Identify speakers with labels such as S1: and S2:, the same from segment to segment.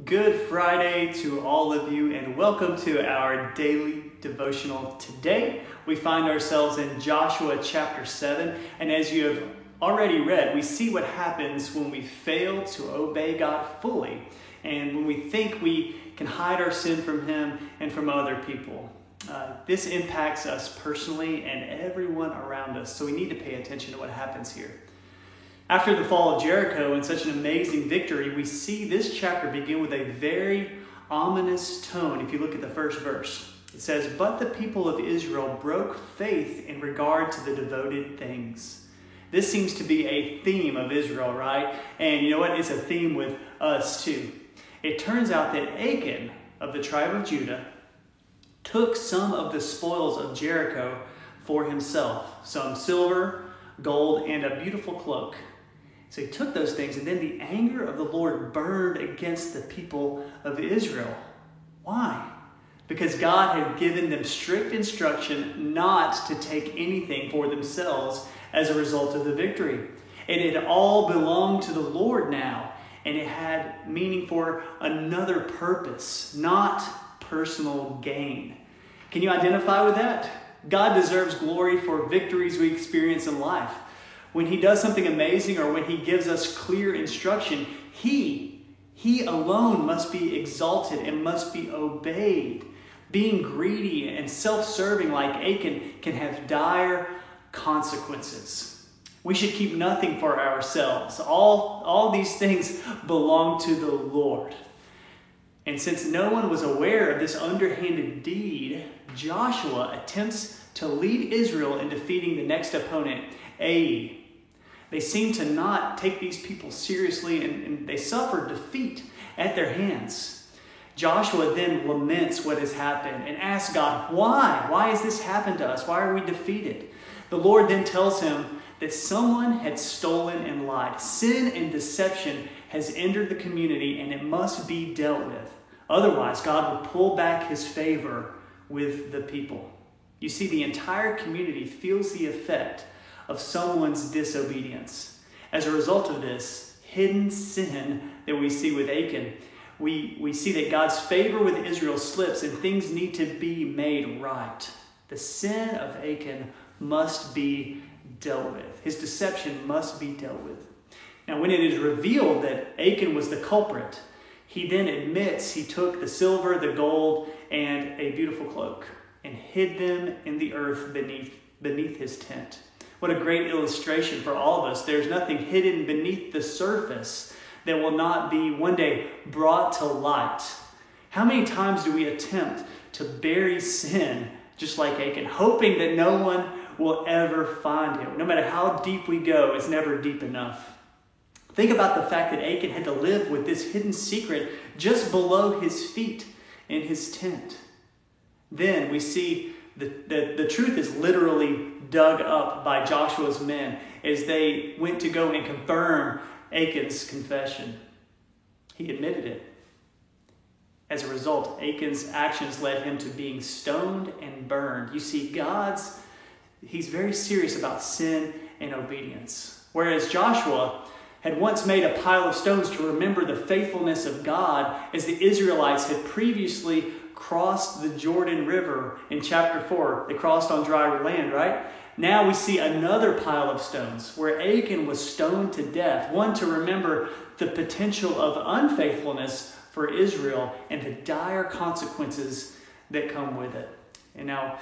S1: Good Friday to all of you, and welcome to our daily devotional. Today we find ourselves in Joshua chapter 7, and as you have already read, we see what happens when we fail to obey God fully and when we think we can hide our sin from Him and from other people. This impacts us personally and everyone around us, so we need to pay attention to what happens here. After the fall of Jericho and such an amazing victory, we see this chapter begin with a very ominous tone. If you look at the first verse, it says, "But the people of Israel broke faith in regard to the devoted things." This seems to be a theme of Israel, right? And you know what? It's a theme with us too. It turns out that Achan of the tribe of Judah took some of the spoils of Jericho for himself, some silver, gold, and a beautiful cloak. So he took those things, and then the anger of the Lord burned against the people of Israel. Why? Because God had given them strict instruction not to take anything for themselves as a result of the victory. It had all belonged to the Lord now, and it had meaning for another purpose, not personal gain. Can you identify with that? God deserves glory for victories we experience in life. When He does something amazing or when He gives us clear instruction, He alone must be exalted and must be obeyed. Being greedy and self-serving like Achan can have dire consequences. We should keep nothing for ourselves. All these things belong to the Lord. And since no one was aware of this underhanded deed, Joshua attempts to lead Israel in defeating the next opponent, Ai. They seem to not take these people seriously, and they suffer defeat at their hands. Joshua then laments what has happened and asks God, why? Why has this happened to us? Why are we defeated? The Lord then tells him that someone had stolen and lied. Sin and deception has entered the community, and it must be dealt with. Otherwise, God will pull back His favor with the people. You see, the entire community feels the effect of someone's disobedience. As a result of this hidden sin that we see with Achan, we see that God's favor with Israel slips and things need to be made right. The sin of Achan must be dealt with. His deception must be dealt with. Now, when it is revealed that Achan was the culprit, he then admits he took the silver, the gold, and a beautiful cloak and hid them in the earth beneath his tent. What a great illustration for all of us. There's nothing hidden beneath the surface that will not be one day brought to light. How many times do we attempt to bury sin just like Achan, hoping that no one will ever find it? No matter how deep we go, it's never deep enough. Think about the fact that Achan had to live with this hidden secret just below his feet in his tent. Then we see the truth is literally dug up by Joshua's men as they went to go and confirm Achan's confession. He admitted it. As a result, Achan's actions led him to being stoned and burned. You see, He's very serious about sin and obedience. Whereas Joshua had once made a pile of stones to remember the faithfulness of God as the Israelites had previously crossed the Jordan River in chapter 4. They crossed on dry land, right? Now we see another pile of stones where Achan was stoned to death. One to remember the potential of unfaithfulness for Israel and the dire consequences that come with it. And now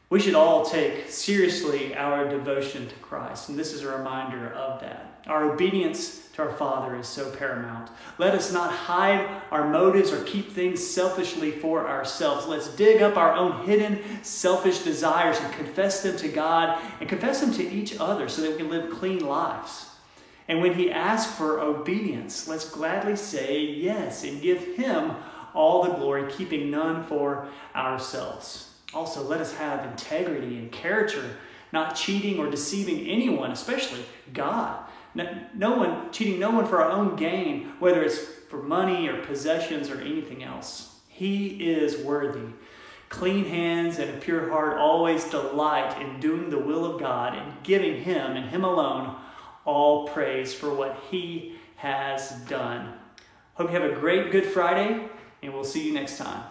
S1: we should all take seriously our devotion to Christ. And this is a reminder of that. Our obedience to our Father is so paramount. Let us not hide our motives or keep things selfishly for ourselves. Let's dig up our own hidden selfish desires and confess them to God and confess them to each other so that we can live clean lives. And when He asks for obedience, let's gladly say yes and give Him all the glory, keeping none for ourselves. Also, let us have integrity and character, not cheating or deceiving anyone, especially God. Cheating no one for our own gain, whether it's for money or possessions or anything else. He is worthy. Clean hands and a pure heart always delight in doing the will of God and giving Him and Him alone all praise for what He has done. Hope you have a great Good Friday, and we'll see you next time.